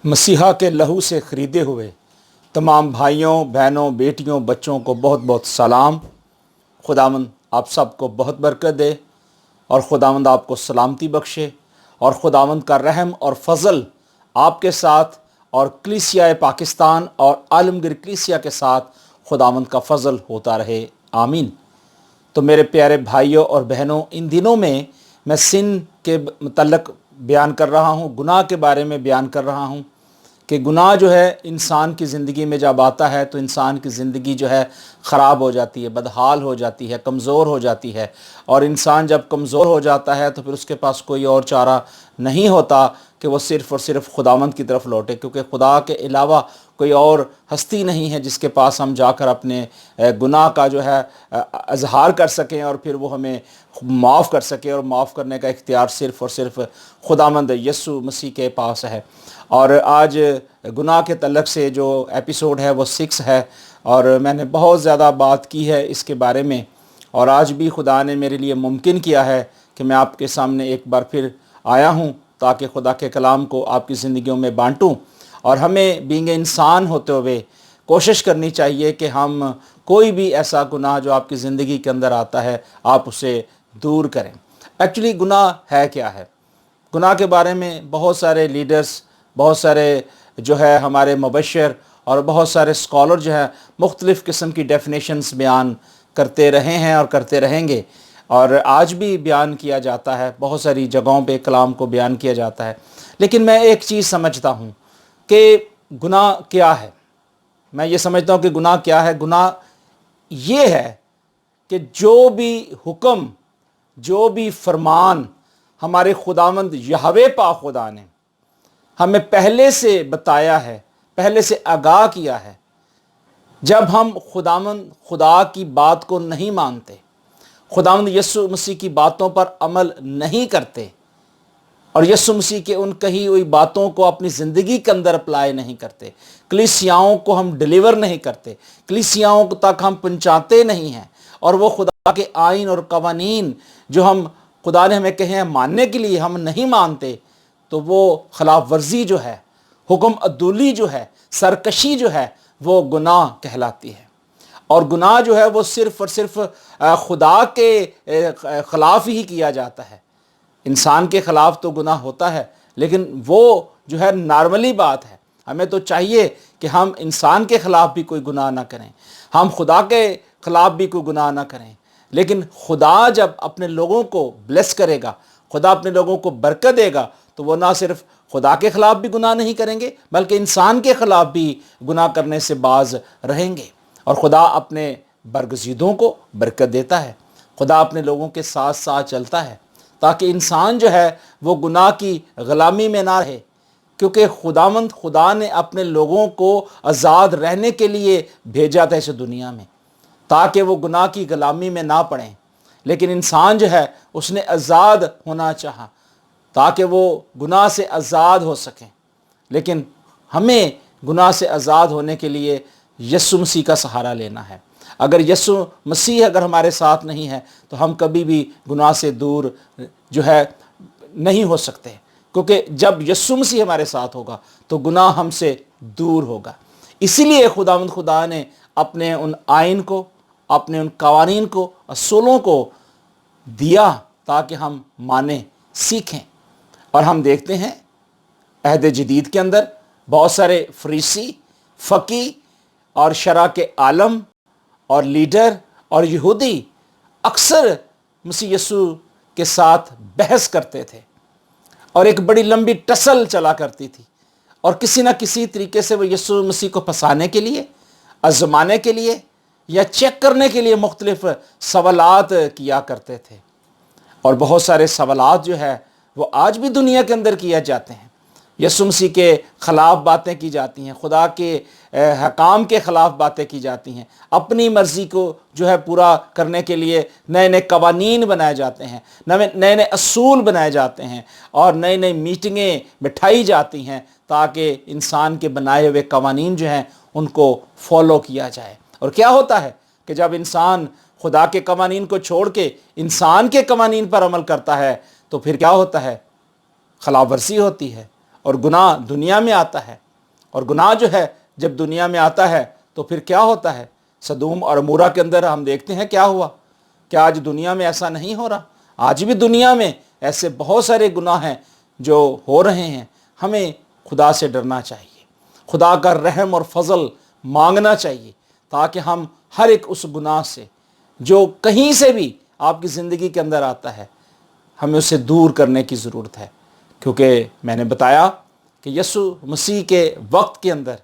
مسیحا کے لہو سے خریدے ہوئے تمام بھائیوں، بہنوں، بیٹیوں، بچوں کو بہت بہت سلام۔ خداوند آپ سب کو بہت برکت دے اور خداوند آپ کو سلامتی بخشے، اور خداوند کا رحم اور فضل آپ کے ساتھ اور کلیسیا پاکستان اور عالمگیر کلیسیا کے ساتھ خداوند کا فضل ہوتا رہے، آمین۔ تو میرے پیارے بھائیوں اور بہنوں، ان دنوں میں سن کے متعلق بیان کر رہا ہوں، گناہ کے بارے میں بیان کر رہا ہوں کہ گناہ جو ہے انسان کی زندگی میں جب آتا ہے تو انسان کی زندگی جو ہے خراب ہو جاتی ہے، بدحال ہو جاتی ہے، کمزور ہو جاتی ہے، اور انسان جب کمزور ہو جاتا ہے تو پھر اس کے پاس کوئی اور چارہ نہیں ہوتا کہ وہ صرف اور صرف خداوند کی طرف لوٹے، کیونکہ خدا کے علاوہ کوئی اور ہستی نہیں ہے جس کے پاس ہم جا کر اپنے گناہ کا جو ہے اظہار کر سکیں اور پھر وہ ہمیں معاف کر سکے، اور معاف کرنے کا اختیار صرف اور صرف خداوند یسوع مسیح کے پاس ہے۔ اور آج گناہ کے تعلق سے جو ایپیسوڈ ہے وہ 6 ہے، اور میں نے بہت زیادہ بات کی ہے اس کے بارے میں، اور آج بھی خدا نے میرے لیے ممکن کیا ہے کہ میں آپ کے سامنے ایک بار پھر آیا ہوں تاکہ خدا کے کلام کو آپ کی زندگیوں میں بانٹوں، اور ہمیں بینگ انسان ہوتے ہوئے کوشش کرنی چاہیے کہ ہم کوئی بھی ایسا گناہ جو آپ کی زندگی کے اندر آتا ہے آپ اسے دور کریں۔ ایکچولی گناہ ہے کیا ہے؟ گناہ کے بارے میں بہت سارے لیڈرز، بہت سارے جو ہے ہمارے مبشر اور بہت سارے اسکالر جو ہیں مختلف قسم کی ڈیفینیشنز بیان کرتے رہے ہیں اور کرتے رہیں گے، اور آج بھی بیان کیا جاتا ہے، بہت ساری جگہوں پہ کلام کو بیان کیا جاتا ہے۔ لیکن میں ایک چیز سمجھتا ہوں کہ گناہ کیا ہے۔ میں یہ سمجھتا ہوں کہ گناہ کیا ہے۔ گناہ یہ ہے کہ جو بھی حکم، جو بھی فرمان ہمارے خداوند یہوہ پاک خدا نے ہمیں پہلے سے بتایا ہے، پہلے سے آگاہ کیا ہے، جب ہم خداوند خدا کی بات کو نہیں مانتے، خداوند یسوع مسیح کی باتوں پر عمل نہیں کرتے، اور یسوع مسیح کے ان کہی ہوئی باتوں کو اپنی زندگی کے اندر اپلائی نہیں کرتے، کلیسیاؤں کو ہم ڈیلیور نہیں کرتے، کلیسیاؤں تک ہم پہنچاتے نہیں ہیں، اور وہ خدا کے آئین اور قوانین جو ہم خدا نے ہمیں کہے ہیں ماننے کے لیے ہم نہیں مانتے، تو وہ خلاف ورزی جو ہے، حکم عدولی جو ہے، سرکشی جو ہے، وہ گناہ کہلاتی ہے۔ اور گناہ جو ہے وہ صرف اور صرف خدا کے خلاف ہی کیا جاتا ہے۔ انسان کے خلاف تو گناہ ہوتا ہے، لیکن وہ جو ہے نارملی بات ہے۔ ہمیں تو چاہیے کہ ہم انسان کے خلاف بھی کوئی گناہ نہ کریں، ہم خدا کے خلاف بھی کوئی گناہ نہ کریں، لیکن خدا جب اپنے لوگوں کو بلیس کرے گا، خدا اپنے لوگوں کو برکت دے گا، تو وہ نہ صرف خدا کے خلاف بھی گناہ نہیں کریں گے بلکہ انسان کے خلاف بھی گناہ کرنے سے باز رہیں گے، اور خدا اپنے برگزیدوں کو برکت دیتا ہے۔ خدا اپنے لوگوں کے ساتھ ساتھ چلتا ہے تاکہ انسان جو ہے وہ گناہ کی غلامی میں نہ رہے، کیونکہ خداوند خدا نے اپنے لوگوں کو آزاد رہنے کے لیے بھیجا تھا اس دنیا میں، تاکہ وہ گناہ کی غلامی میں نہ پڑیں۔ لیکن انسان جو ہے اس نے آزاد ہونا چاہا تاکہ وہ گناہ سے آزاد ہو سکیں، لیکن ہمیں گناہ سے آزاد ہونے کے لیے یسوع مسیح کا سہارا لینا ہے۔ اگر یسوع مسیح اگر ہمارے ساتھ نہیں ہے تو ہم کبھی بھی گناہ سے دور جو ہے نہیں ہو سکتے، کیونکہ جب یسوع مسیح ہمارے ساتھ ہوگا تو گناہ ہم سے دور ہوگا۔ اسی لیے خداوند خدا نے اپنے ان آئین کو، اپنے ان قوانین کو، اصولوں کو دیا تاکہ ہم مانیں، سیکھیں۔ اور ہم دیکھتے ہیں عہد جدید کے اندر بہت سارے فریسی، فقی اور شرع کے عالم اور لیڈر اور یہودی اکثر مسیح یسوع کے ساتھ بحث کرتے تھے، اور ایک بڑی لمبی ٹسل چلا کرتی تھی، اور کسی نہ کسی طریقے سے وہ یسوع مسیح کو پھنسانے کے لیے، آزمانے کے لیے یا چیک کرنے کے لیے مختلف سوالات کیا کرتے تھے۔ اور بہت سارے سوالات جو ہے وہ آج بھی دنیا کے اندر کیا جاتے ہیں، یسوع مسیح کے خلاف باتیں کی جاتی ہیں، خدا کے حکام کے خلاف باتیں کی جاتی ہیں، اپنی مرضی کو جو ہے پورا کرنے کے لیے نئے نئے قوانین بنائے جاتے ہیں، نئے نئے اصول بنائے جاتے ہیں، اور نئی نئی میٹنگیں بٹھائی جاتی ہیں تاکہ انسان کے بنائے ہوئے قوانین جو ہیں ان کو فالو کیا جائے۔ اور کیا ہوتا ہے کہ جب انسان خدا کے قوانین کو چھوڑ کے انسان کے قوانین پر عمل کرتا ہے تو پھر کیا ہوتا ہے؟ خلاف ورزی ہوتی ہے، اور گناہ دنیا میں آتا ہے، اور گناہ جو ہے جب دنیا میں آتا ہے تو پھر کیا ہوتا ہے؟ سدوم اور عمورہ کے اندر ہم دیکھتے ہیں کیا ہوا۔ کیا آج دنیا میں ایسا نہیں ہو رہا؟ آج بھی دنیا میں ایسے بہت سارے گناہ ہیں جو ہو رہے ہیں۔ ہمیں خدا سے ڈرنا چاہیے، خدا کا رحم اور فضل مانگنا چاہیے، تاکہ ہم ہر ایک اس گناہ سے جو کہیں سے بھی آپ کی زندگی کے اندر آتا ہے، ہمیں اسے دور کرنے کی ضرورت ہے۔ کیونکہ میں نے بتایا کہ یسوع مسیح کے وقت کے اندر،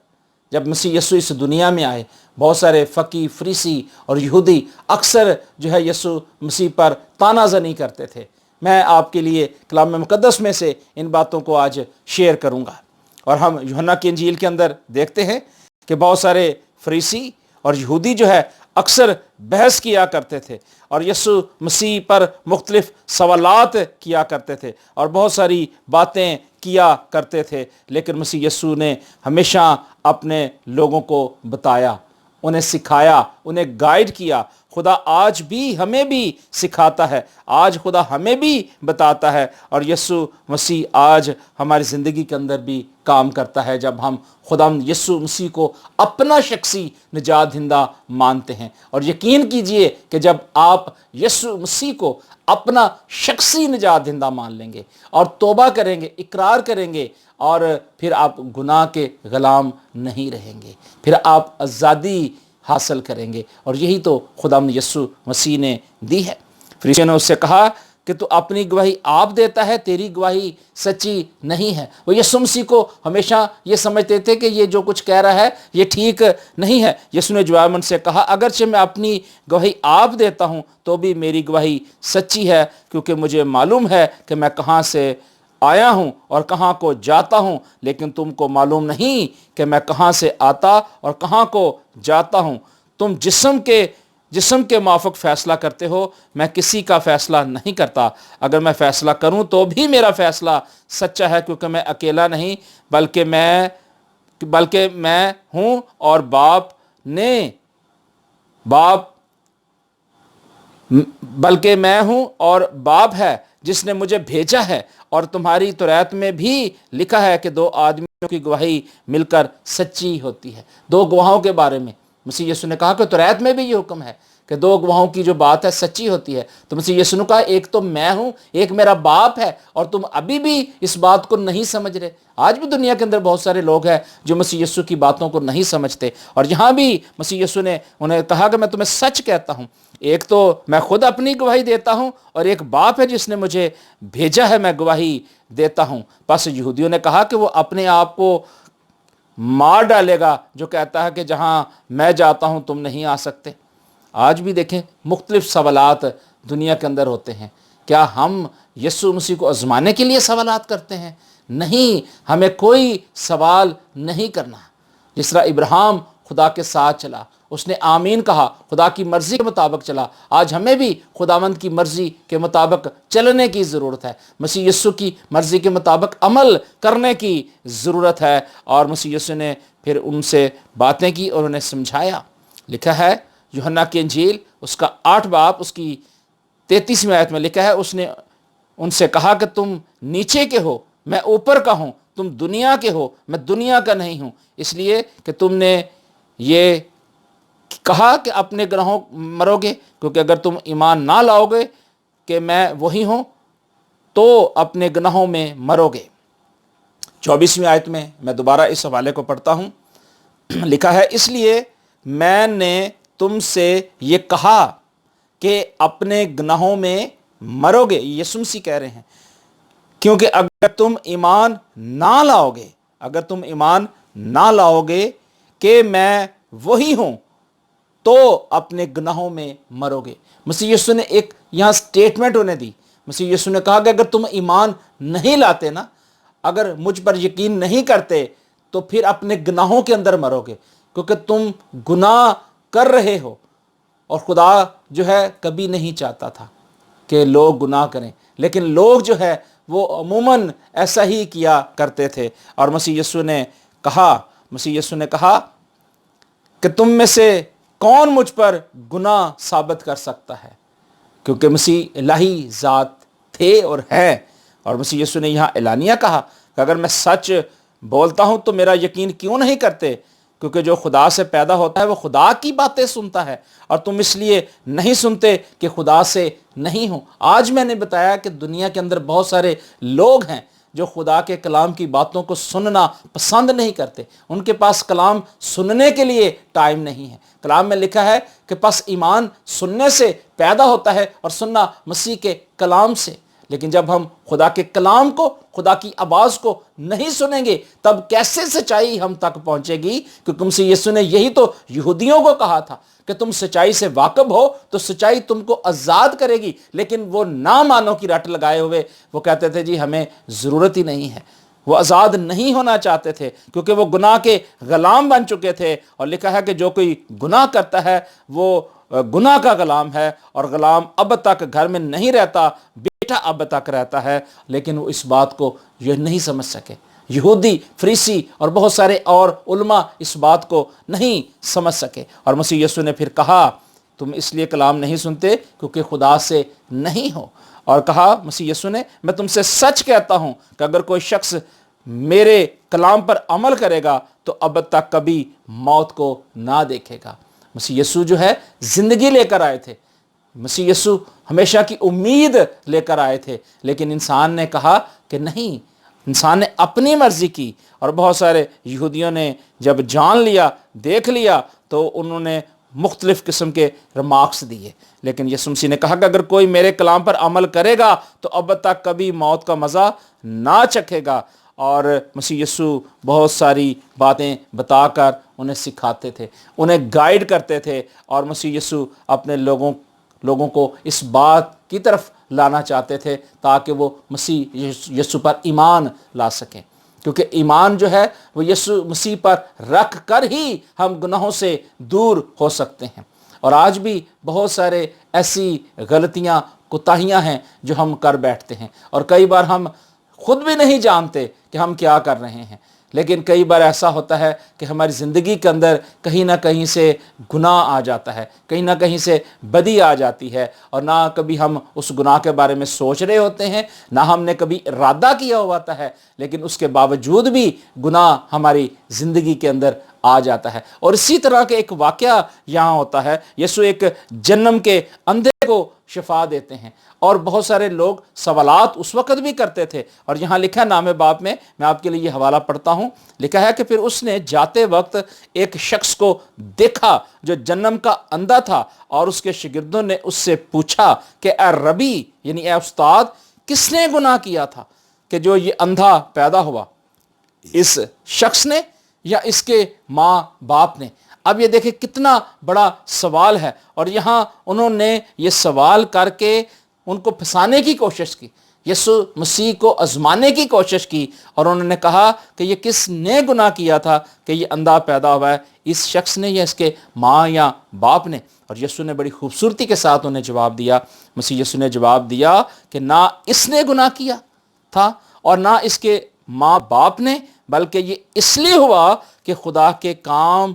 جب مسیح یسوع اس دنیا میں آئے، بہت سارے فقی، فریسی اور یہودی اکثر جو ہے یسوع مسیح پر طعنہ زنی کرتے تھے۔ میں آپ کے لیے کلام مقدس میں سے ان باتوں کو آج شیئر کروں گا، اور ہم یوحنا کی انجیل کے اندر دیکھتے ہیں کہ بہت سارے فریسی اور یہودی جو ہے اکثر بحث کیا کرتے تھے اور یسوع مسیح پر مختلف سوالات کیا کرتے تھے اور بہت ساری باتیں کیا کرتے تھے، لیکن مسیح یسوع نے ہمیشہ اپنے لوگوں کو بتایا، انہیں سکھایا، انہیں گائیڈ کیا۔ خدا آج بھی ہمیں بھی سکھاتا ہے، آج خدا ہمیں بھی بتاتا ہے، اور یسوع مسیح آج ہماری زندگی کے اندر بھی کام کرتا ہے جب ہم خدا یسوع مسیح کو اپنا شخصی نجات دہندہ مانتے ہیں۔ اور یقین کیجئے کہ جب آپ یسوع مسیح کو اپنا شخصی نجات دہندہ مان لیں گے اور توبہ کریں گے، اقرار کریں گے، اور پھر آپ گناہ کے غلام نہیں رہیں گے، پھر آپ آزادی حاصل کریں گے، اور یہی تو خدا یسوع مسیح نے دی ہے۔ فریسیوں نے اس سے کہا کہ تو اپنی گواہی آپ دیتا ہے، تیری گواہی سچی نہیں ہے۔ وہ یسوع مسیح کو ہمیشہ یہ سمجھتے تھے کہ یہ جو کچھ کہہ رہا ہے یہ ٹھیک نہیں ہے۔ یسوع نے جواب ان سے کہا، اگرچہ میں اپنی گواہی آپ دیتا ہوں تو بھی میری گواہی سچی ہے، کیونکہ مجھے معلوم ہے کہ میں کہاں سے آیا ہوں اور کہاں کو جاتا ہوں، لیکن تم کو معلوم نہیں کہ میں کہاں سے آتا اور کہاں کو جاتا ہوں۔ تم جسم کے موافق فیصلہ کرتے ہو، میں کسی کا فیصلہ نہیں کرتا۔ اگر میں فیصلہ کروں تو بھی میرا فیصلہ سچا ہے، کیونکہ میں اکیلا نہیں بلکہ میں ہوں اور باپ ہے جس نے مجھے بھیجا ہے، اور تمہاری توریت میں بھی لکھا ہے کہ دو آدمیوں کی گواہی مل کر سچی ہوتی ہے۔ دو گواہوں کے بارے میں مسیح یسوع نے کہا کہ توریت میں بھی یہ حکم ہے کہ دو گواہوں کی جو بات ہے سچی ہوتی ہے۔ تو مسیح یسوع نے کہا، ایک تو میں ہوں، ایک میرا باپ ہے، اور تم ابھی بھی اس بات کو نہیں سمجھ رہے۔ آج بھی دنیا کے اندر بہت سارے لوگ ہیں جو مسیح یسوع کی باتوں کو نہیں سمجھتے، اور یہاں بھی مسیح یسوع نے انہیں کہا کہ میں تمہیں سچ کہتا ہوں، ایک تو میں خود اپنی گواہی دیتا ہوں، اور ایک باپ ہے جس نے مجھے بھیجا ہے، میں گواہی دیتا ہوں۔ پس یہودیوں نے کہا کہ وہ اپنے آپ کو مار ڈالے گا جو کہتا ہے کہ جہاں میں جاتا ہوں تم نہیں آ سکتے۔ آج بھی دیکھیں مختلف سوالات دنیا کے اندر ہوتے ہیں۔ کیا ہم یسوع مسیح کو آزمانے کے لیے سوالات کرتے ہیں؟ نہیں، ہمیں کوئی سوال نہیں کرنا۔ جس طرح ابراہیم خدا کے ساتھ چلا، اس نے آمین کہا، خدا کی مرضی کے مطابق چلا۔ آج ہمیں بھی خداوند کی مرضی کے مطابق چلنے کی ضرورت ہے، مسیح یسوع کی مرضی کے مطابق عمل کرنے کی ضرورت ہے۔ اور مسیح یسوع نے پھر ان سے باتیں کی اور انہیں سمجھایا۔ لکھا ہے یوحنا کی انجیل اس کا 8 باب اس کی 33ویں آیت میں لکھا ہے، اس نے ان سے کہا کہ تم نیچے کے ہو، میں اوپر کا ہوں، تم دنیا کے ہو، میں دنیا کا نہیں ہوں، اس لیے کہ تم نے یہ کہا کہ اپنے گناہوں مرو گے، کیونکہ اگر تم ایمان نہ لاؤ گے کہ میں وہی ہوں تو اپنے گناہوں میں مرو گے۔ 24ویں آیت میں میں دوبارہ اس حوالے کو پڑھتا ہوں۔ لکھا ہے، اس لیے میں نے تم سے یہ کہا کہ اپنے گناہوں میں مرو گے، یسوع مسیح کہہ رہے ہیں، کیونکہ اگر تم ایمان نہ لاؤ گے کہ میں وہی ہوں تو اپنے گناہوں میں مرو گے۔ مسیح یسوع نے ایک یہاں سٹیٹمنٹ انہیں دی۔ مسیح یسوع نے کہا کہ اگر تم ایمان نہیں لاتے نا، اگر مجھ پر یقین نہیں کرتے تو پھر اپنے گناہوں کے اندر مرو گے، کیونکہ تم گناہ کر رہے ہو، اور خدا جو ہے کبھی نہیں چاہتا تھا کہ لوگ گناہ کریں، لیکن لوگ جو ہے وہ عموماً ایسا ہی کیا کرتے تھے۔ اور مسیح یسوع نے کہا کہ تم میں سے کون مجھ پر گناہ ثابت کر سکتا ہے، کیونکہ مسیح الہی ذات تھے اور ہیں۔ اور مسیح یسوع نے یہاں اعلانیہ کہا کہ اگر میں سچ بولتا ہوں تو میرا یقین کیوں نہیں کرتے؟ کیونکہ جو خدا سے پیدا ہوتا ہے وہ خدا کی باتیں سنتا ہے، اور تم اس لیے نہیں سنتے کہ خدا سے نہیں ہو۔ آج میں نے بتایا کہ دنیا کے اندر بہت سارے لوگ ہیں جو خدا کے کلام کی باتوں کو سننا پسند نہیں کرتے، ان کے پاس کلام سننے کے لیے ٹائم نہیں ہے۔ کلام میں لکھا ہے کہ پس ایمان سننے سے پیدا ہوتا ہے، اور سننا مسیح کے کلام سے۔ لیکن جب ہم خدا کے کلام کو، خدا کی آواز کو نہیں سنیں گے، تب کیسے سچائی ہم تک پہنچے گی؟ کیونکہ مسیح یسوع نے یہی تو یہودیوں کو کہا تھا کہ تم سچائی سے واقف ہو تو سچائی تم کو آزاد کرے گی، لیکن وہ نہ مانو کی رٹ لگائے ہوئے وہ کہتے تھے جی ہمیں ضرورت ہی نہیں ہے۔ وہ آزاد نہیں ہونا چاہتے تھے کیونکہ وہ گناہ کے غلام بن چکے تھے، اور لکھا ہے کہ جو کوئی گناہ کرتا ہے وہ گناہ کا غلام ہے، اور غلام اب تک گھر میں نہیں رہتا، بیٹا اب تک رہتا ہے۔ لیکن وہ اس بات کو یہ نہیں سمجھ سکے، یہودی، فریسی اور بہت سارے اور علماء اس بات کو نہیں سمجھ سکے۔ اور مسیح یسوع نے پھر کہا تم اس لیے کلام نہیں سنتے کیونکہ خدا سے نہیں ہو، اور کہا مسیح یسوع نے میں تم سے سچ کہتا ہوں کہ اگر کوئی شخص میرے کلام پر عمل کرے گا تو اب تک کبھی موت کو نہ دیکھے گا۔ مسیح یسوع جو ہے زندگی لے کر آئے تھے، مسیح یسوع ہمیشہ کی امید لے کر آئے تھے، لیکن انسان نے کہا کہ نہیں، انسان نے اپنی مرضی کی، اور بہت سارے یہودیوں نے جب جان لیا، دیکھ لیا، تو انہوں نے مختلف قسم کے ریمارکس دیے۔ لیکن یسوع مسیح نے کہا کہ اگر کوئی میرے کلام پر عمل کرے گا تو اب تک کبھی موت کا مزہ نہ چکھے گا۔ اور مسیح یسوع بہت ساری باتیں بتا کر انہیں سکھاتے تھے، انہیں گائیڈ کرتے تھے، اور مسیح یسوع اپنے لوگوں کو اس بات کی طرف لانا چاہتے تھے تاکہ وہ مسیح یسوع پر ایمان لا سکیں، کیونکہ ایمان جو ہے وہ یسوع مسیح پر رکھ کر ہی ہم گناہوں سے دور ہو سکتے ہیں۔ اور آج بھی بہت سارے ایسی غلطیاں، کوتاہیاں ہیں جو ہم کر بیٹھتے ہیں، اور کئی بار ہم خود بھی نہیں جانتے کہ ہم کیا کر رہے ہیں۔ لیکن کئی بار ایسا ہوتا ہے کہ ہماری زندگی کے اندر کہیں نہ کہیں سے گناہ آ جاتا ہے، کہیں نہ کہیں سے بدی آ جاتی ہے، اور نہ کبھی ہم اس گناہ کے بارے میں سوچ رہے ہوتے ہیں، نہ ہم نے کبھی ارادہ کیا ہوتا ہے، لیکن اس کے باوجود بھی گناہ ہماری زندگی کے اندر آ جاتا ہے۔ اور اسی طرح کے ایک واقعہ یہاں ہوتا ہے، یسوع ایک جہنم کے اندھے کو شفا دیتے ہیں، اور بہت سارے لوگ سوالات اس وقت بھی کرتے تھے، اور یہاں لکھا ہے نام باب میں آپ کے لیے یہ حوالہ پڑھتا ہوں، لکھا ہے کہ پھر اس نے جاتے وقت ایک شخص کو دیکھا جو جہنم کا اندھا تھا، اور اس کے شاگردوں نے اس سے پوچھا کہ اے ربی، یعنی اے استاد، کس نے گناہ کیا تھا کہ جو یہ اندھا پیدا ہوا، اس شخص نے یا اس کے ماں باپ نے؟ اب یہ دیکھیں کتنا بڑا سوال ہے، اور یہاں انہوں نے یہ سوال کر کے ان کو پھنسانے کی کوشش کی، یسوع مسیح کو آزمانے کی کوشش کی، اور انہوں نے کہا کہ یہ کس نے گناہ کیا تھا کہ یہ اندھا پیدا ہوا ہے، اس شخص نے یا اس کے ماں یا باپ نے؟ اور یسوع نے بڑی خوبصورتی کے ساتھ انہیں جواب دیا، مسیح یسوع نے جواب دیا کہ نہ اس نے گناہ کیا تھا اور نہ اس کے ماں باپ نے، بلکہ یہ اس لیے ہوا کہ خدا کے کام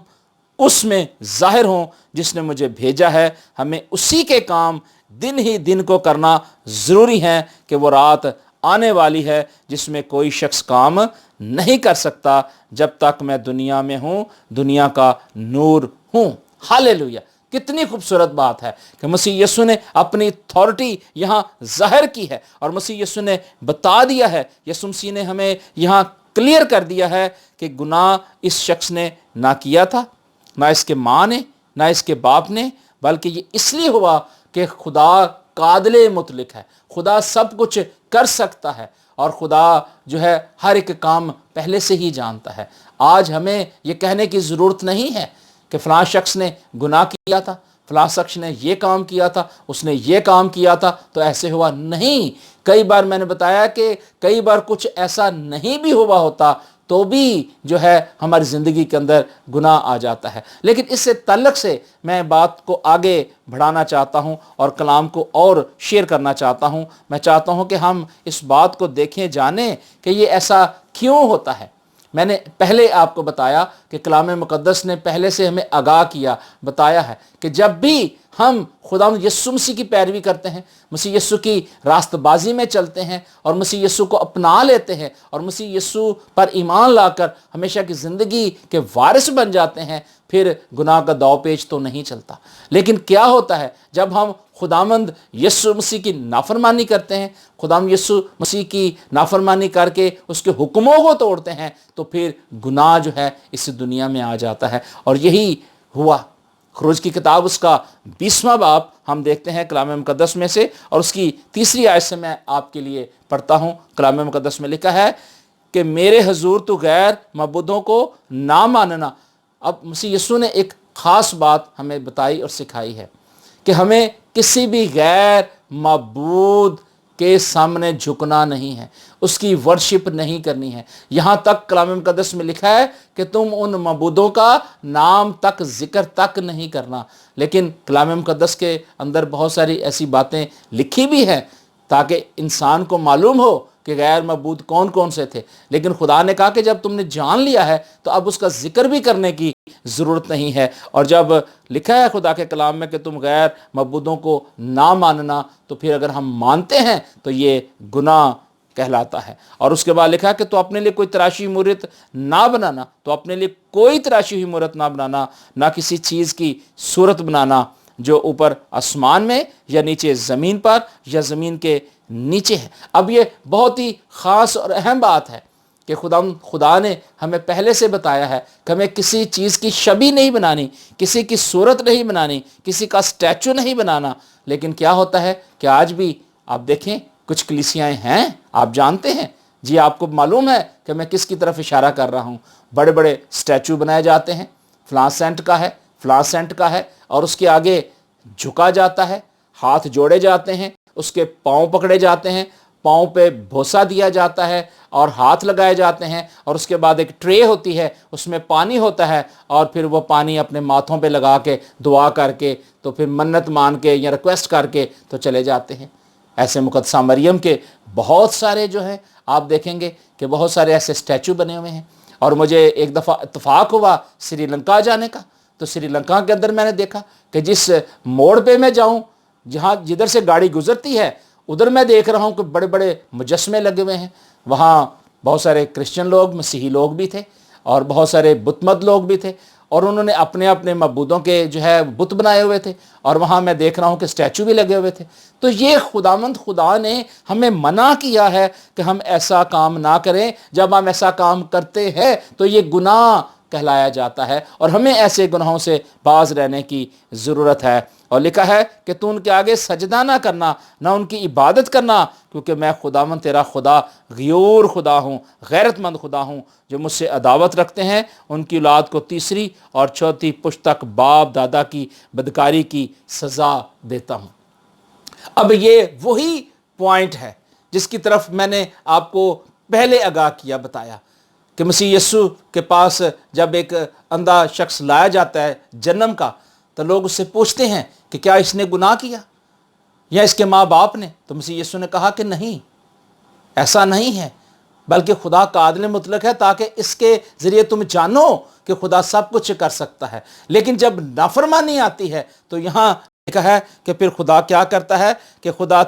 اس میں ظاہر ہوں جس نے مجھے بھیجا ہے۔ ہمیں اسی کے کام دن ہی دن کو کرنا ضروری ہے کہ وہ رات آنے والی ہے جس میں کوئی شخص کام نہیں کر سکتا جب تک میں دنیا میں ہوں، دنیا کا نور ہوں۔ ہاللیلویہ! کتنی خوبصورت بات ہے کہ مسیح یسوع نے اپنی اتھارٹی یہاں ظاہر کی ہے، اور مسیح یسوع نے بتا دیا ہے، یسوع مسیح نے ہمیں یہاں کلیئر کر دیا ہے کہ گناہ اس شخص نے نہ کیا تھا، نہ اس کے ماں نے، نہ اس کے باپ نے، بلکہ یہ اس لیے ہوا کہ خدا قادر مطلق ہے، خدا سب کچھ کر سکتا ہے، اور خدا جو ہے ہر ایک کام پہلے سے ہی جانتا ہے۔ آج ہمیں یہ کہنے کی ضرورت نہیں ہے کہ فلاں شخص نے گناہ کیا تھا، فلاں شخص نے یہ کام کیا تھا، اس نے یہ کام کیا تھا تو ایسے ہوا۔ نہیں، کئی بار میں نے بتایا کہ کئی بار کچھ ایسا نہیں بھی ہوا ہوتا تو بھی جو ہے ہماری زندگی کے اندر گناہ آ جاتا ہے۔ لیکن اس سے تعلق سے میں بات کو آگے بڑھانا چاہتا ہوں اور کلام کو اور شیئر کرنا چاہتا ہوں۔ میں چاہتا ہوں کہ ہم اس بات کو دیکھیں، جانیں کہ یہ ایسا کیوں ہوتا ہے۔ میں نے پہلے آپ کو بتایا کہ کلام مقدس نے پہلے سے ہمیں آگاہ کیا، بتایا ہے کہ جب بھی ہم خدا یسوع مسیح کی پیروی کرتے ہیں، مسیح یسوع کی راست بازی میں چلتے ہیں اور مسیح یسوع کو اپنا لیتے ہیں اور مسیح یسوع پر ایمان لا کر ہمیشہ کی زندگی کے وارث بن جاتے ہیں، پھر گناہ کا داؤ پیچ تو نہیں چلتا۔ لیکن کیا ہوتا ہے جب ہم خداوند یسوع مسیح کی نافرمانی کرتے ہیں، خداوند یسوع مسیح کی نافرمانی کر کے اس کے حکموں کو توڑتے ہیں، تو پھر گناہ جو ہے اس دنیا میں آ جاتا ہے۔ اور یہی ہوا۔ خروج کی کتاب اس کا 20واں باب ہم دیکھتے ہیں کلام مقدس میں سے، اور اس کی 3 آیت سے میں آپ کے لیے پڑھتا ہوں۔ کلام مقدس میں لکھا ہے کہ میرے حضور تو غیر معبودوں کو نہ ماننا۔ اب مسیح یسوع نے ایک خاص بات ہمیں بتائی اور سکھائی ہے کہ ہمیں کسی بھی غیر معبود کے سامنے جھکنا نہیں ہے، اس کی ورشپ نہیں کرنی ہے۔ یہاں تک کلام مقدس میں لکھا ہے کہ تم ان معبودوں کا نام تک ذکر تک نہیں کرنا۔ لیکن کلام مقدس کے اندر بہت ساری ایسی باتیں لکھی بھی ہیں تاکہ انسان کو معلوم ہو کہ غیر معبود کون کون سے تھے، لیکن خدا نے کہا کہ جب تم نے جان لیا ہے تو اب اس کا ذکر بھی کرنے کی ضرورت نہیں ہے۔ اور جب لکھا ہے خدا کے کلام میں کہ تم غیر معبودوں کو نہ ماننا، تو پھر اگر ہم مانتے ہیں تو یہ گناہ کہلاتا ہے۔ اور اس کے بعد لکھا ہے کہ تو اپنے لیے کوئی تراشی ہوئی مورت نہ بنانا، تو اپنے لیے کوئی تراشی ہوئی مورت نہ بنانا، نہ کسی چیز کی صورت بنانا جو اوپر آسمان میں یا نیچے زمین پر یا زمین کے نیچے ہے۔ اب یہ بہت ہی خاص اور اہم بات ہے کہ خدا نے ہمیں پہلے سے بتایا ہے کہ ہمیں کسی چیز کی شبیہ نہیں بنانی، کسی کی صورت نہیں بنانی، کسی کا اسٹیچو نہیں بنانا۔ لیکن کیا ہوتا ہے کہ آج بھی آپ دیکھیں کچھ کلیسیاں ہیں، آپ جانتے ہیں، جی آپ کو معلوم ہے کہ میں کس کی طرف اشارہ کر رہا ہوں۔ بڑے بڑے اسٹیچو بنائے جاتے ہیں، فلاں سینٹ کا ہے، فلاں سینٹ کا ہے، اور اس کے آگے جھکا جاتا ہے، ہاتھ جوڑے جاتے ہیں، اس کے پاؤں پکڑے جاتے ہیں، پاؤں پہ بھوسا دیا جاتا ہے اور ہاتھ لگائے جاتے ہیں، اور اس کے بعد ایک ٹرے ہوتی ہے، اس میں پانی ہوتا ہے، اور پھر وہ پانی اپنے ماتھوں پہ لگا کے دعا کر کے تو پھر منت مان کے یا ریکویسٹ کر کے تو چلے جاتے ہیں۔ ایسے مقدسہ مریم کے بہت سارے جو ہیں آپ دیکھیں گے کہ بہت سارے ایسے اسٹیچو بنے ہوئے ہیں۔ اور مجھے ایک دفعہ اتفاق ہوا سری لنکا جانے کا، تو سری لنکا کے اندر میں نے دیکھا کہ جس موڑ پہ میں جاؤں، جدھر سے گاڑی گزرتی ہے، ادھر میں دیکھ رہا ہوں کہ بڑے بڑے مجسمے لگے ہوئے ہیں۔ وہاں بہت سارے کرسچن لوگ، مسیحی لوگ بھی تھے، اور بہت سارے بت مت لوگ بھی تھے، اور انہوں نے اپنے اپنے معبودوں کے جو ہے بت بنائے ہوئے تھے، اور وہاں میں دیکھ رہا ہوں کہ اسٹیچو بھی لگے ہوئے تھے۔ تو یہ خدا نے ہمیں منع کیا ہے کہ ہم ایسا کام نہ کریں۔ جب ہم ایسا کام کرتے ہیں تو یہ گناہ کہلایا جاتا ہے، اور ہمیں ایسے گناہوں سے باز رہنے کی ضرورت ہے۔ اور لکھا ہے کہ تو ان کے آگے سجدہ نہ کرنا، نہ ان کی عبادت کرنا، کیونکہ میں خداوند تیرا خدا غیور خدا ہوں، غیرت مند خدا ہوں، جو مجھ سے عداوت رکھتے ہیں ان کی اولاد کو 3 اور 4 پشت تک باپ دادا کی بدکاری کی سزا دیتا ہوں۔ اب یہ وہی پوائنٹ ہے جس کی طرف میں نے آپ کو پہلے آگاہ کیا، بتایا کہ مسیح یسوع کے پاس جب ایک اندھا شخص لایا جاتا ہے جنم کا، تو لوگ اس سے پوچھتے ہیں کہ کیا اس نے گناہ کیا یا اس کے ماں باپ نے؟ تو مسیح یسوع نے کہا کہ نہیں، ایسا نہیں ہے، بلکہ خدا کا عادل مطلق ہے تاکہ اس کے ذریعے تم جانو کہ خدا سب کچھ کر سکتا ہے۔ لیکن جب نافرمانی آتی ہے تو یہاں لکھا ہے کہ پھر خدا کیا کرتا ہے کہ خدا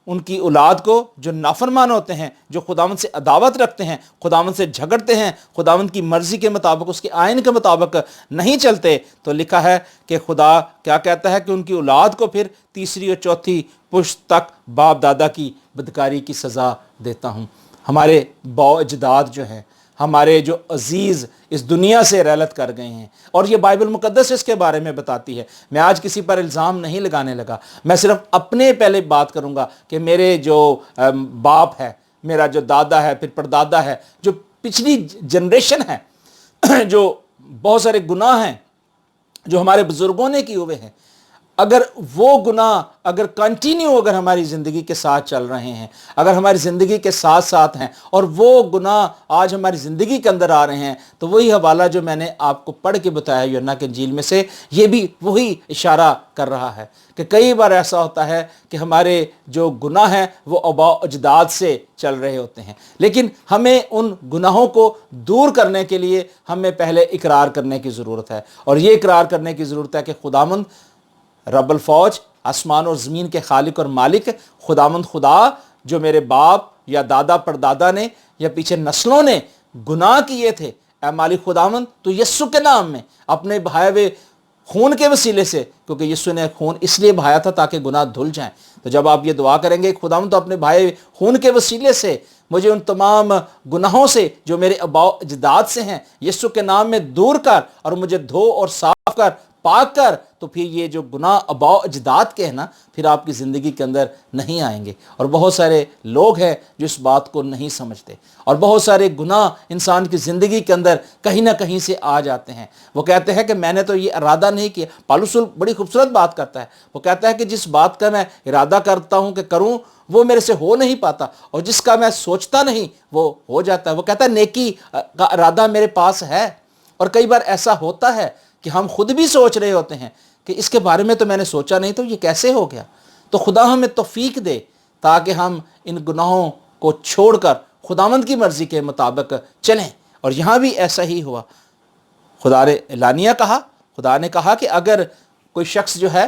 ان کی اولاد کو جو نافرمان ہوتے ہیں، جو خداوند سے عداوت رکھتے ہیں، خداوند سے جھگڑتے ہیں، خداوند کی مرضی کے مطابق، اس کے آئین کے مطابق نہیں چلتے، تو لکھا ہے کہ خدا کیا کہتا ہے کہ ان کی اولاد کو پھر 3 اور 4 پشت تک باپ دادا کی بدکاری کی سزا دیتا ہوں۔ ہمارے باؤ اجداد جو ہیں، ہمارے جو عزیز اس دنیا سے رحلت کر گئے ہیں، اور یہ بائبل مقدس اس کے بارے میں بتاتی ہے۔ میں آج کسی پر الزام نہیں لگانے لگا، میں صرف اپنے پہلے بات کروں گا کہ میرے جو باپ ہے، میرا جو دادا ہے، پھر پردادا ہے، جو پچھلی جنریشن ہے، جو بہت سارے گناہ ہیں جو ہمارے بزرگوں نے کیے ہوئے ہیں، اگر وہ گناہ اگر کنٹینیو اگر ہماری زندگی کے ساتھ چل رہے ہیں، اگر ہماری زندگی کے ساتھ ساتھ ہیں اور وہ گناہ آج ہماری زندگی کے اندر آ رہے ہیں، تو وہی حوالہ جو میں نے آپ کو پڑھ کے بتایا یوحنا کی انجیل میں سے، یہ بھی وہی اشارہ کر رہا ہے کہ کئی بار ایسا ہوتا ہے کہ ہمارے جو گناہ ہیں وہ آباء و اجداد سے چل رہے ہوتے ہیں، لیکن ہمیں ان گناہوں کو دور کرنے کے لیے ہمیں پہلے اقرار کرنے کی ضرورت ہے، اور یہ اقرار کرنے کی ضرورت ہے کہ خداوند رب الفوج، آسمان اور زمین کے خالق اور مالک، خداوند خدا جو میرے باپ یا دادا پردادا نے یا پیچھے نسلوں نے گناہ کیے تھے، اے مالک خداوند تو یسوع کے نام میں اپنے بہائے ہوئے خون کے وسیلے سے، کیونکہ یسوع نے خون اس لیے بہایا تھا تاکہ گناہ دھل جائیں، تو جب آپ یہ دعا کریں گے خداوند تو اپنے بہائے خون کے وسیلے سے مجھے ان تمام گناہوں سے جو میرے آباء و اجداد سے ہیں یسوع کے نام میں دور کر، اور مجھے دھو اور صاف کر، پاک کر، تو پھر یہ جو گناہ آباء و اجداد کے ہیں نا پھر آپ کی زندگی کے اندر نہیں آئیں گے۔ اور بہت سارے لوگ ہیں جو اس بات کو نہیں سمجھتے، اور بہت سارے گناہ انسان کی زندگی کے اندر کہیں نہ کہیں سے آ جاتے ہیں۔ وہ کہتے ہیں کہ میں نے تو یہ ارادہ نہیں کیا۔ پالوس بڑی خوبصورت بات کرتا ہے، وہ کہتا ہے کہ جس بات کا میں ارادہ کرتا ہوں کہ کروں وہ میرے سے ہو نہیں پاتا، اور جس کا میں سوچتا نہیں وہ ہو جاتا ہے۔ وہ کہتا ہے نیکی کا ارادہ میرے پاس ہے، اور کئی بار ایسا ہوتا ہے کہ ہم خود بھی سوچ رہے ہوتے ہیں کہ اس کے بارے میں تو میں نے سوچا نہیں، تو یہ کیسے ہو گیا۔ تو خدا ہمیں توفیق دے تاکہ ہم ان گناہوں کو چھوڑ کر خداوند کی مرضی کے مطابق چلیں، اور یہاں بھی ایسا ہی ہوا۔ خدا نے اعلانیہ کہا، خدا نے کہا کہ اگر کوئی شخص جو ہے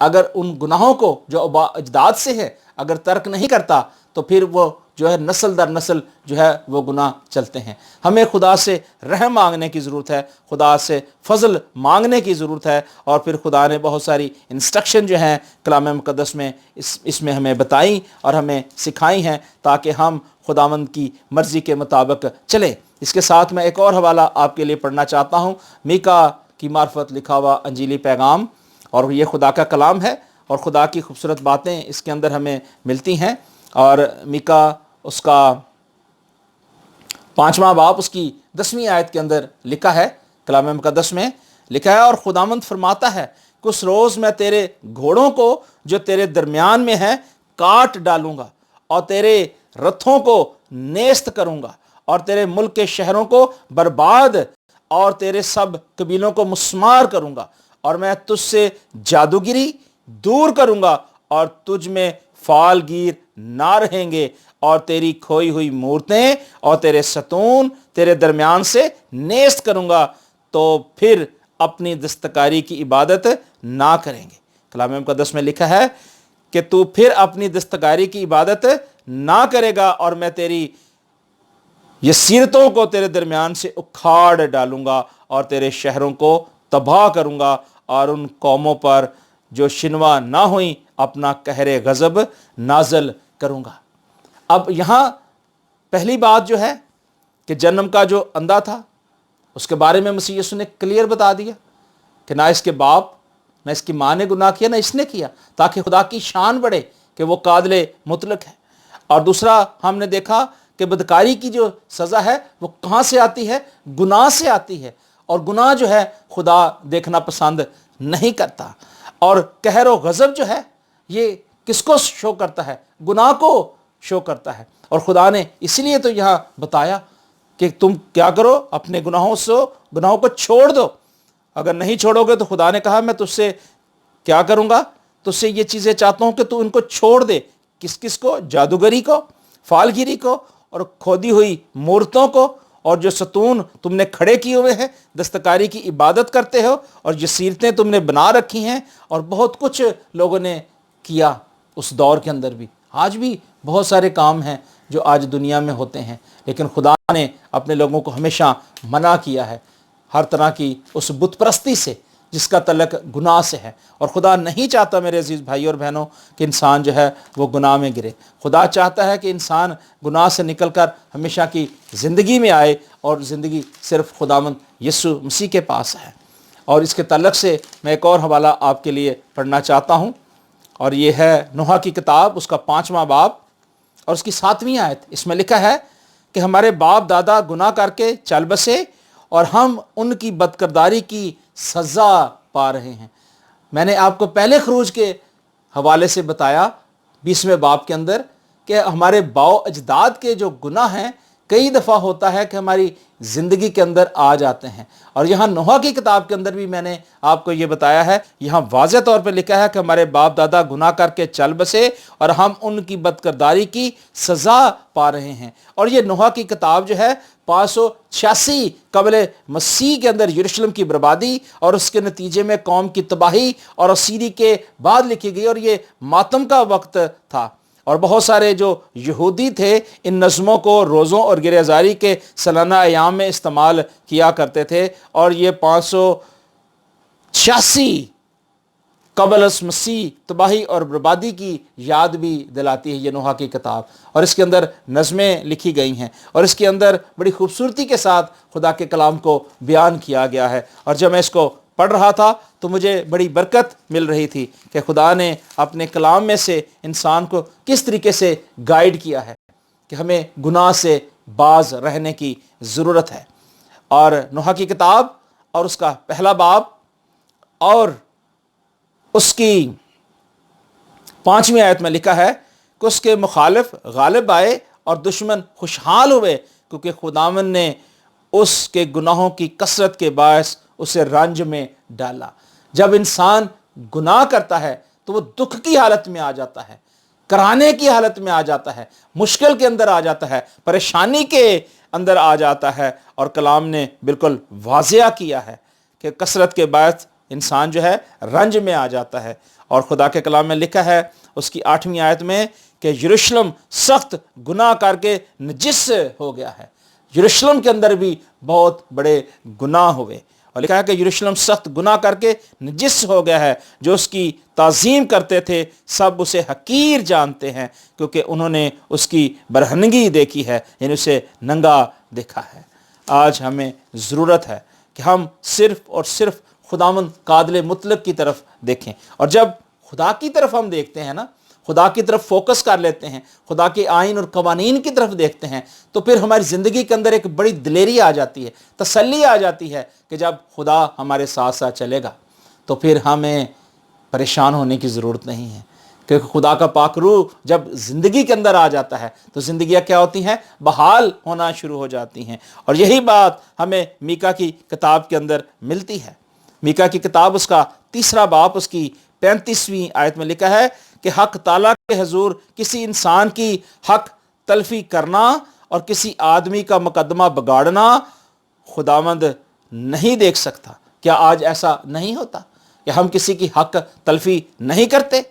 اگر ان گناہوں کو جو آباء اجداد سے ہے اگر ترک نہیں کرتا تو پھر وہ جو ہے نسل در نسل جو ہے وہ گناہ چلتے ہیں۔ ہمیں خدا سے رحم مانگنے کی ضرورت ہے، خدا سے فضل مانگنے کی ضرورت ہے، اور پھر خدا نے بہت ساری انسٹرکشن جو ہیں کلام مقدس میں اس میں ہمیں بتائیں اور ہمیں سکھائی ہیں تاکہ ہم خداوند کی مرضی کے مطابق چلیں۔ اس کے ساتھ میں ایک اور حوالہ آپ کے لیے پڑھنا چاہتا ہوں، میکا کی معرفت لکھا ہوا انجیلی پیغام، اور یہ خدا کا کلام ہے اور خدا کی خوبصورت باتیں اس کے اندر ہمیں ملتی ہیں۔ اور میکا اس کا 5واں باب اس کی 10ویں آیت کے اندر لکھا ہے، کلام مقدس میں لکھا ہے، اور خداوند فرماتا ہے کہ اس روز میں تیرے گھوڑوں کو جو تیرے درمیان میں ہیں کاٹ ڈالوں گا، اور تیرے رتھوں کو نیست کروں گا، اور تیرے ملک کے شہروں کو برباد اور تیرے سب قبیلوں کو مسمار کروں گا، اور میں تجھ سے جادوگری دور کروں گا، اور تجھ میں فال گیر نہ رہیں گے، اور تیری کھوئی ہوئی مورتیں اور تیرے ستون تیرے درمیان سے نیست کروں گا، تو پھر اپنی دستکاری کی عبادت نہ کریں گے۔ کلام مقدس میں لکھا ہے کہ تو پھر اپنی دستکاری کی عبادت نہ کرے گا، اور میں تیری یسیرتوں کو تیرے درمیان سے اکھاڑ ڈالوں گا، اور تیرے شہروں کو تباہ کروں گا، اور ان قوموں پر جو شنوا نہ ہوئیں اپنا قہر غضب نازل کروں گا۔ اب یہاں پہلی بات جو ہے کہ جنم کا جو اندھا تھا اس کے بارے میں مسیح یسوع نے کلیئر بتا دیا کہ نہ اس کے باپ نہ اس کی ماں نے گناہ کیا، نہ اس نے کیا، تاکہ خدا کی شان بڑھے کہ وہ قادر مطلق ہے۔ اور دوسرا ہم نے دیکھا کہ بدکاری کی جو سزا ہے وہ کہاں سے آتی ہے؟ گناہ سے آتی ہے، اور گناہ جو ہے خدا دیکھنا پسند نہیں کرتا۔ اور قہر و غضب جو ہے یہ کس کو شو کرتا ہے؟ گناہ کو شو کرتا ہے، اور خدا نے اس لیے تو یہاں بتایا کہ تم کیا کرو، اپنے گناہوں کو چھوڑ دو۔ اگر نہیں چھوڑو گے تو خدا نے کہا میں تجھ سے کیا کروں گا، تجھ سے یہ چیزیں چاہتا ہوں کہ تو ان کو چھوڑ دے۔ کس کو؟ جادوگری کو، فالگیری کو، اور کھودی ہوئی مورتوں کو، اور جو ستون تم نے کھڑے کیے ہوئے ہیں، دستکاری کی عبادت کرتے ہو، اور جسیرتیں تم نے بنا رکھی ہیں، اور بہت کچھ لوگوں نے کیا اس دور کے اندر بھی۔ آج بھی بہت سارے کام ہیں جو آج دنیا میں ہوتے ہیں، لیکن خدا نے اپنے لوگوں کو ہمیشہ منع کیا ہے ہر طرح کی اس بت پرستی سے جس کا تعلق گناہ سے ہے۔ اور خدا نہیں چاہتا میرے عزیز بھائی اور بہنوں کہ انسان جو ہے وہ گناہ میں گرے۔ خدا چاہتا ہے کہ انسان گناہ سے نکل کر ہمیشہ کی زندگی میں آئے، اور زندگی صرف خداوند یسوع مسیح کے پاس ہے۔ اور اس کے تعلق سے میں ایک اور حوالہ آپ کے لیے پڑھنا چاہتا ہوں، اور یہ ہے نوح کی کتاب اس کا 5واں باب اور اس کی 7ویں آیت۔ اس میں لکھا ہے کہ ہمارے باپ دادا گناہ کر کے چل بسے، اور ہم ان کی بدکرداری کی سزا پا رہے ہیں۔ میں نے آپ کو پہلے خروج کے حوالے سے بتایا 20ویں باب کے اندر کہ ہمارے باؤ اجداد کے جو گناہ ہیں کئی دفعہ ہوتا ہے کہ ہماری زندگی کے اندر آ جاتے ہیں، اور یہاں نوح کی کتاب کے اندر بھی میں نے آپ کو یہ بتایا ہے، یہاں واضح طور پہ لکھا ہے کہ ہمارے باپ دادا گناہ کر کے چل بسے اور ہم ان کی بدکرداری کی سزا پا رہے ہیں۔ اور یہ نوح کی کتاب جو ہے 586 قبل مسیح کے اندر یروشلم کی بربادی اور اس کے نتیجے میں قوم کی تباہی اور اسیری کے بعد لکھی گئی، اور یہ ماتم کا وقت تھا، اور بہت سارے جو یہودی تھے ان نظموں کو روزوں اور گریزاری کے سالانہ ایام میں استعمال کیا کرتے تھے، اور یہ 586 قبل از مسیح تباہی اور بربادی کی یاد بھی دلاتی ہے یہ نوح کی کتاب، اور اس کے اندر نظمیں لکھی گئی ہیں، اور اس کے اندر بڑی خوبصورتی کے ساتھ خدا کے کلام کو بیان کیا گیا ہے۔ اور جب میں اس کو پڑھ رہا تھا تو مجھے بڑی برکت مل رہی تھی کہ خدا نے اپنے کلام میں سے انسان کو کس طریقے سے گائیڈ کیا ہے کہ ہمیں گناہ سے باز رہنے کی ضرورت ہے۔ اور نوح کی کتاب اور اس کا پہلا باب اور اس کی 5ویں آیت میں لکھا ہے کہ اس کے مخالف غالب آئے اور دشمن خوشحال ہوئے، کیونکہ خداوند نے اس کے گناہوں کی کثرت کے باعث اسے رنج میں ڈالا۔ جب انسان گناہ کرتا ہے تو وہ دکھ کی حالت میں آ جاتا ہے، کرانے کی حالت میں آ جاتا ہے، مشکل کے اندر آ جاتا ہے، پریشانی کے اندر آ جاتا ہے، اور کلام نے بالکل واضح کیا ہے کہ کثرت کے باعث انسان جو ہے رنج میں آ جاتا ہے۔ اور خدا کے کلام میں لکھا ہے اس کی 8ویں آیت میں کہ یروشلم سخت گناہ کر کے نجس ہو گیا ہے۔ یروشلم کے اندر بھی بہت بڑے گناہ ہوئے، اور لکھا ہے کہ یروشلم سخت گناہ کر کے نجس ہو گیا ہے، جو اس کی تعظیم کرتے تھے سب اسے حقیر جانتے ہیں، کیونکہ انہوں نے اس کی برہنگی دیکھی ہے، یعنی اسے ننگا دیکھا ہے۔ آج ہمیں ضرورت ہے کہ ہم صرف اور صرف خداوند قادر مطلق کی طرف دیکھیں، اور جب خدا کی طرف ہم دیکھتے ہیں نا، خدا کی طرف فوکس کر لیتے ہیں، خدا کے آئین اور قوانین کی طرف دیکھتے ہیں، تو پھر ہماری زندگی کے اندر ایک بڑی دلیری آ جاتی ہے، تسلی آ جاتی ہے کہ جب خدا ہمارے ساتھ ساتھ چلے گا تو پھر ہمیں پریشان ہونے کی ضرورت نہیں ہے، کیونکہ خدا کا پاک روح جب زندگی کے اندر آ جاتا ہے تو زندگیاں کیا ہوتی ہیں؟ بحال ہونا شروع ہو جاتی ہیں۔ اور یہی بات ہمیں میکا کی کتاب کے اندر ملتی ہے۔ میکا کی کتاب اس کا 3 باب اس کی 35ویں آیت میں لکھا ہے کہ حق تعالیٰ کے حضور کسی انسان کی حق تلفی کرنا اور کسی آدمی کا مقدمہ بگاڑنا خداوند نہیں دیکھ سکتا۔ کیا آج ایسا نہیں ہوتا کہ ہم کسی کی حق تلفی نہیں کرتے،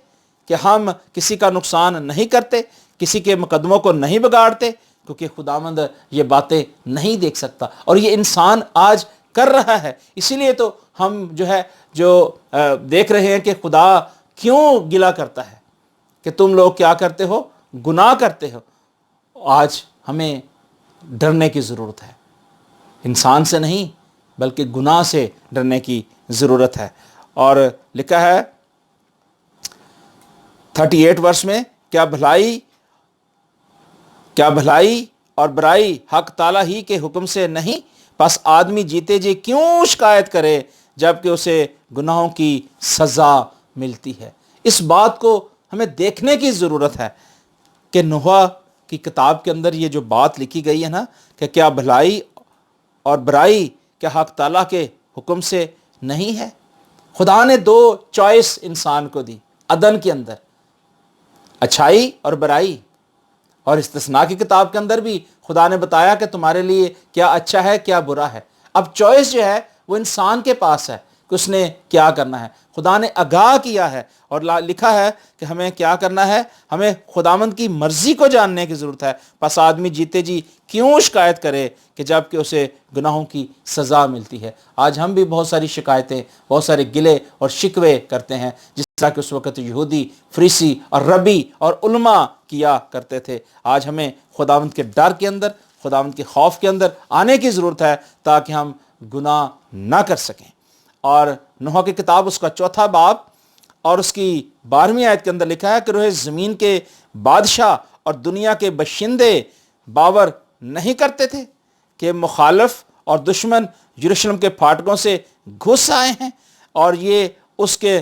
کہ ہم کسی کا نقصان نہیں کرتے، کسی کے مقدموں کو نہیں بگاڑتے؟ کیونکہ خداوند یہ باتیں نہیں دیکھ سکتا، اور یہ انسان آج کر رہا ہے۔ اسی لیے تو ہم جو دیکھ رہے ہیں کہ خدا کیوں گلہ کرتا ہے کہ تم لوگ کیا کرتے ہو؟ گناہ کرتے ہو۔ آج ہمیں ڈرنے کی ضرورت ہے، انسان سے نہیں بلکہ گناہ سے ڈرنے کی ضرورت ہے۔ اور لکھا ہے 38 ورس میں، کیا بھلائی اور برائی حق تعالیٰ ہی کے حکم سے نہیں؟ پس آدمی جیتے جی کیوں شکایت کرے جبکہ اسے گناہوں کی سزا ملتی ہے؟ اس بات کو ہمیں دیکھنے کی ضرورت ہے کہ نوح کی کتاب کے اندر یہ جو بات لکھی گئی ہے نا کہ کیا بھلائی اور برائی کیا حق تعالیٰ کے حکم سے نہیں ہے؟ خدا نے 2 چوائس انسان کو دی عدن کے اندر، اچھائی اور برائی، اور استثناء کی کتاب کے اندر بھی خدا نے بتایا کہ تمہارے لیے کیا اچھا ہے کیا برا ہے۔ اب چوائس جو ہے وہ انسان کے پاس ہے کہ اس نے کیا کرنا ہے۔ خدا نے آگاہ کیا ہے اور لکھا ہے کہ ہمیں کیا کرنا ہے، ہمیں خداوند کی مرضی کو جاننے کی ضرورت ہے۔ پس آدمی جیتے جی کیوں شکایت کرے کہ جب کہ اسے گناہوں کی سزا ملتی ہے۔ آج ہم بھی بہت ساری شکایتیں، بہت سارے گلے اور شکوے کرتے ہیں، جس طرح کہ اس وقت یہودی، فریسی اور ربی اور علماء کیا کرتے تھے۔ آج ہمیں خداوند کے ڈر کے اندر، خداوند کے خوف کے اندر آنے کی ضرورت ہے تاکہ ہم گناہ نہ کر سکیں۔ اور نوح کی کتاب اس کا 4 باب اور اس کی 12ویں آیت کے اندر لکھا ہے کہ روئے زمین کے بادشاہ اور دنیا کے باشندے باور نہیں کرتے تھے کہ مخالف اور دشمن یروشلم کے پھاٹکوں سے گھس آئے ہیں اور یہ اس کے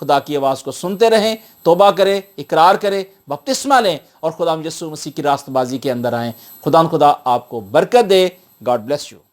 خدا کی آواز کو سنتے رہیں، توبہ کریں، اقرار کریں، بپتسمہ لیں اور خدا یسوع مسیح کی راست بازی کے اندر آئیں۔ خدا آپ کو برکت دے۔ God bless you.